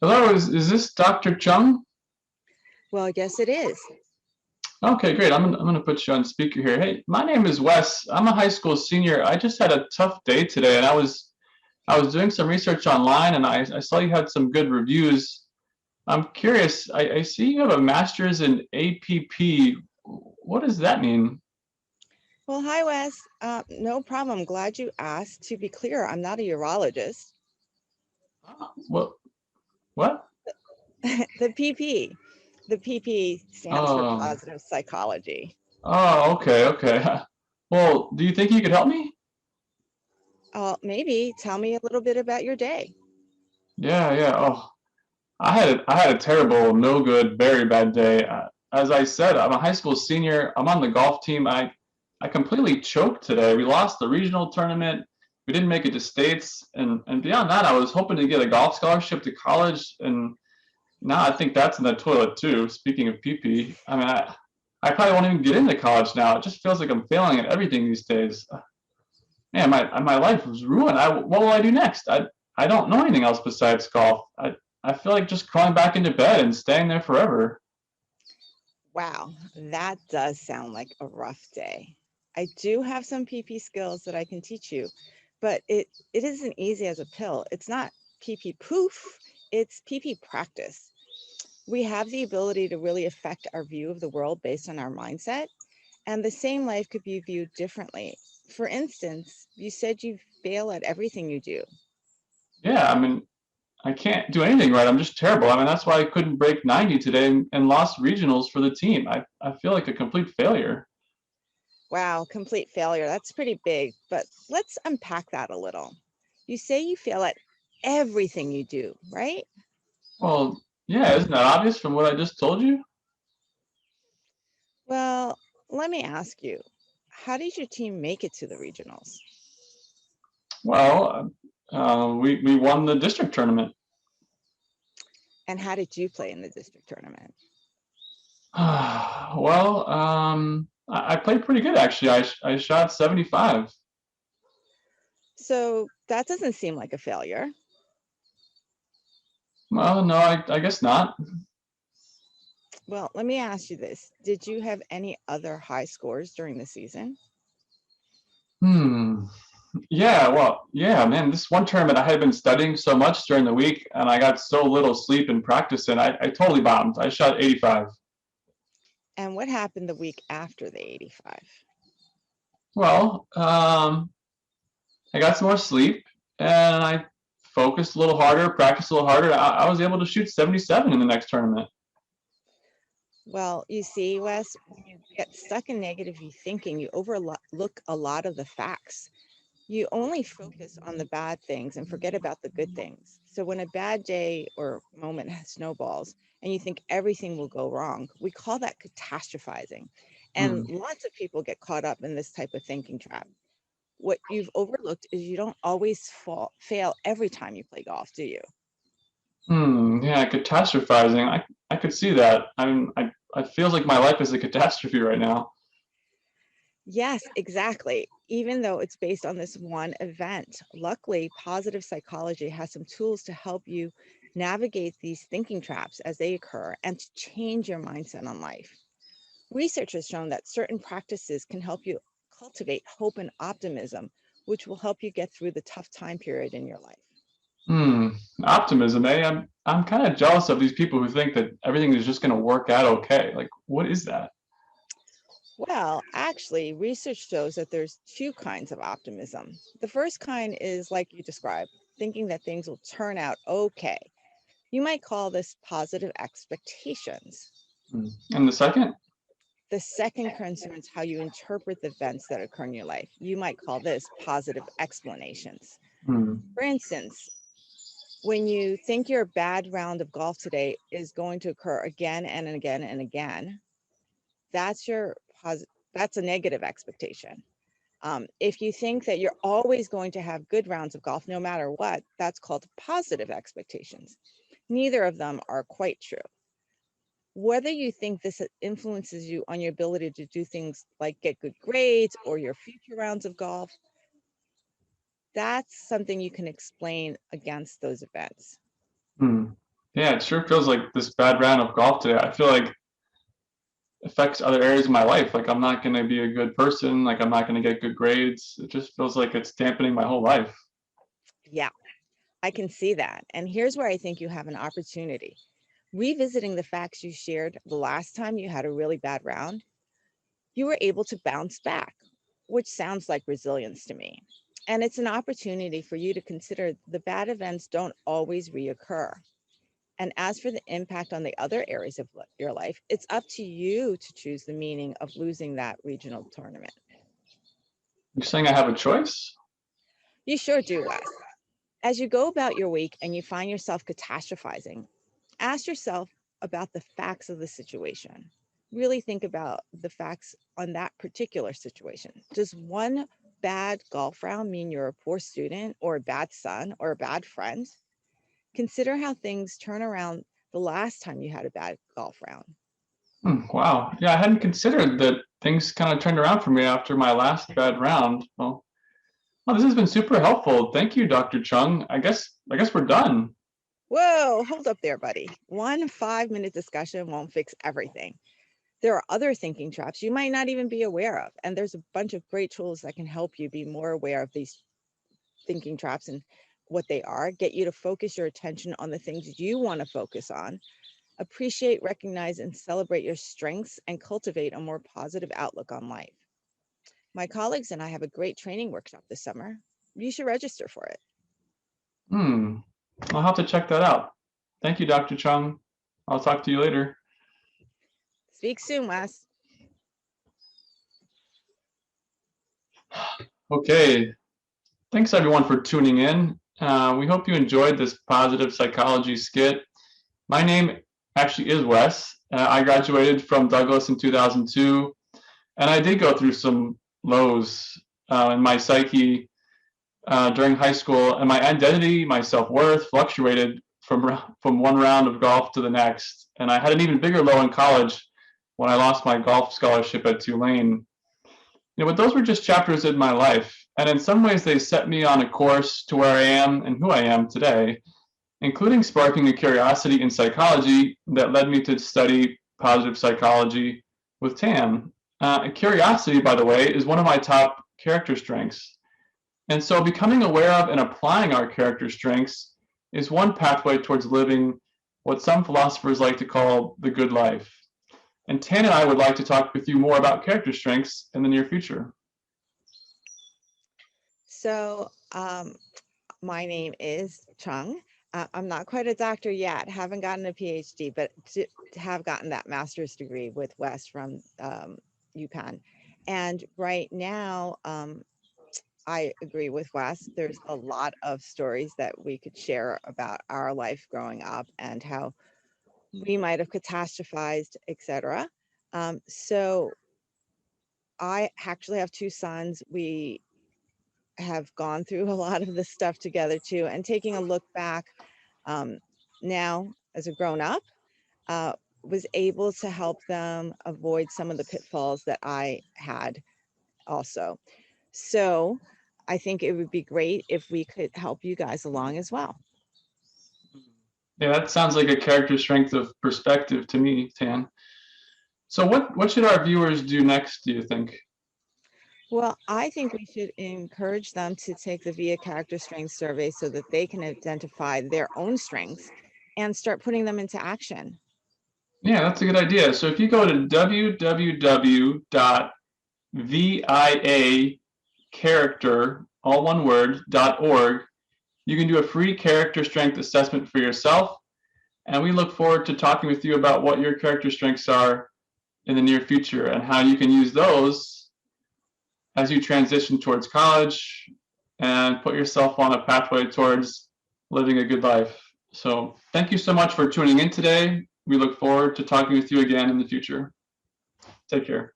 Hello, is this Dr. Chung? Well, yes, it is. Okay, great. I'm gonna put you on speaker here. Hey, my name is Wes. I'm a high school senior. I just had a tough day today, and I was doing some research online, and I saw you had some good reviews. I'm curious. I see you have a master's in APP. What does that mean? Well, hi, Wes. No problem. Glad you asked. To be clear, I'm not a urologist. What? What? The PP, the PP stands for Oh, positive psychology. okay, okay. Well, do you think you could help me? Maybe tell me a little bit about your day. Yeah, yeah. Oh, I had a terrible, no good, very bad day. As I said, I'm a high school senior. I'm on the golf team. I completely choked today. We lost the regional tournament. We didn't make it to states, and beyond that, I was hoping to get a golf scholarship to college, and now I think that's in the toilet too. Speaking of PP, I mean, I probably won't even get into college now. It just feels like I'm failing at everything these days. Man, my life was ruined. What will I do next? I don't know anything else besides golf. I feel like just crawling back into bed and staying there forever. Wow, that does sound like a rough day. I do have some PP skills that I can teach you, but it isn't easy as a pill. It's not PP poof, it's PP practice. We have the ability to really affect our view of the world based on our mindset. And the same life could be viewed differently. For instance, you said you fail at everything you do. Yeah, I mean, I can't do anything right. I'm just terrible. I mean, that's why I couldn't break 90 today and lost regionals for the team. I feel like a complete failure. Wow, complete failure. That's pretty big, but let's unpack that a little. You say you fail at everything you do, right? Well, yeah, isn't that obvious from what I just told you? Well, let me ask you, how did your team make it to the regionals? Well, we won the district tournament. And how did you play in the district tournament? Well, I played pretty good actually. I shot 75. So that doesn't seem like a failure. Well, no, I guess not. Well, let me ask you this. Did you have any other high scores during the season? Hmm. Yeah, well, yeah, man, this one tournament I had been studying so much during the week and I got so little sleep and practice and I totally bombed. I shot 85. And what happened the week after the 85? Well, I got some more sleep and I focused a little harder, practiced a little harder. I was able to shoot 77 in the next tournament. Well, you see, Wes, when you get stuck in negative thinking, you overlook a lot of the facts. You only focus on the bad things and forget about the good things. So when a bad day or moment snowballs and you think everything will go wrong, we call that catastrophizing. And Hmm. lots of people get caught up in this type of thinking trap. What you've overlooked is you don't always fail every time you play golf, do you? Yeah, catastrophizing. I could see that. I feel like my life is a catastrophe right now. Yes, exactly. Even though it's based on this one event, luckily, positive psychology has some tools to help you navigate these thinking traps as they occur and to change your mindset on life. Research has shown that certain practices can help you cultivate hope and optimism, which will help you get through the tough time period in your life. Hmm, optimism, eh? I'm kind of jealous of these people who think that everything is just going to work out okay. Like, what is that? Well, actually, research shows that there's two kinds of optimism. The first kind is like you described, thinking that things will turn out okay. You might call this positive expectations. And the second? The second concerns how you interpret the events that occur in your life. You might call this positive explanations. Hmm. For instance, when you think your bad round of golf today is going to occur again and again and again, that's your that's a negative expectation. If you think that you're always going to have good rounds of golf no matter what, that's called positive expectations. Neither of them are quite true. Whether you think this influences you on your ability to do things like get good grades or your future rounds of golf, that's something you can explain against those events. Hmm. Yeah, it sure feels like this bad round of golf today. I feel like affects other areas of my life. Like I'm not going to be a good person. Like I'm not going to get good grades. It just feels like it's dampening my whole life. Yeah, I can see that. And here's where I think you have an opportunity. Revisiting the facts you shared the last time you had a really bad round, you were able to bounce back, which sounds like resilience to me. And it's an opportunity for you to consider the bad events don't always reoccur. And as for the impact on the other areas of your life, it's up to you to choose the meaning of losing that regional tournament. You're saying I have a choice? You sure do, Wes. As you go about your week and you find yourself catastrophizing, ask yourself about the facts of the situation. Really think about the facts on that particular situation. Does one bad golf round mean you're a poor student or a bad son or a bad friend? Consider how things turn around the last time you had a bad golf round. Wow. Yeah, I hadn't considered that things kind of turned around for me after my last bad round. Well, this has been super helpful. Thank you, Dr. Chung. I guess we're done. Whoa, hold up there, buddy. One 5-minute discussion won't fix everything. There are other thinking traps you might not even be aware of. And there's a bunch of great tools that can help you be more aware of these thinking traps and what they are, get you to focus your attention on the things you want to focus on, appreciate, recognize, and celebrate your strengths, and cultivate a more positive outlook on life. My colleagues and I have a great training workshop this summer. You should register for it. Hmm. I'll have to check that out. Thank you, Dr. Chung. I'll talk to you later. Speak soon, Wes. Okay. Thanks everyone for tuning in. We hope you enjoyed this positive psychology skit. My name actually is Wes. I graduated from Douglas in 2002, and I did go through some lows in my psyche during high school, and my identity, my self-worth fluctuated from one round of golf to the next. And I had an even bigger low in college when I lost my golf scholarship at Tulane. But those were just chapters in my life, and in some ways they set me on a course to where I am and who I am today, including sparking a curiosity in psychology that led me to study positive psychology with Tan. Curiosity, by the way, is one of my top character strengths. And so becoming aware of and applying our character strengths is one pathway towards living what some philosophers like to call the good life. And Tan and I would like to talk with you more about character strengths in the near future. So, my name is Chung. I'm not quite a doctor yet, haven't gotten a PhD, but to have gotten that master's degree with Wes from UPenn. And right now, I agree with Wes. There's a lot of stories that we could share about our life growing up and how we might have catastrophized, etc. So I actually have two sons. We have gone through a lot of this stuff together too, and taking a look back now as a grown up, was able to help them avoid some of the pitfalls that I had also. So I think it would be great if we could help you guys along as well. Yeah, that sounds like a character strength of perspective to me, Tan. So what should our viewers do next, do you think? Well, I think we should encourage them to take the VIA character strength survey so that they can identify their own strengths and start putting them into action. Yeah, that's a good idea. So if you go to www.viacharacter, all one word, .org, you can do a free character strength assessment for yourself. And we look forward to talking with you about what your character strengths are in the near future and how you can use those as you transition towards college and put yourself on a pathway towards living a good life. So thank you so much for tuning in today. We look forward to talking with you again in the future. Take care.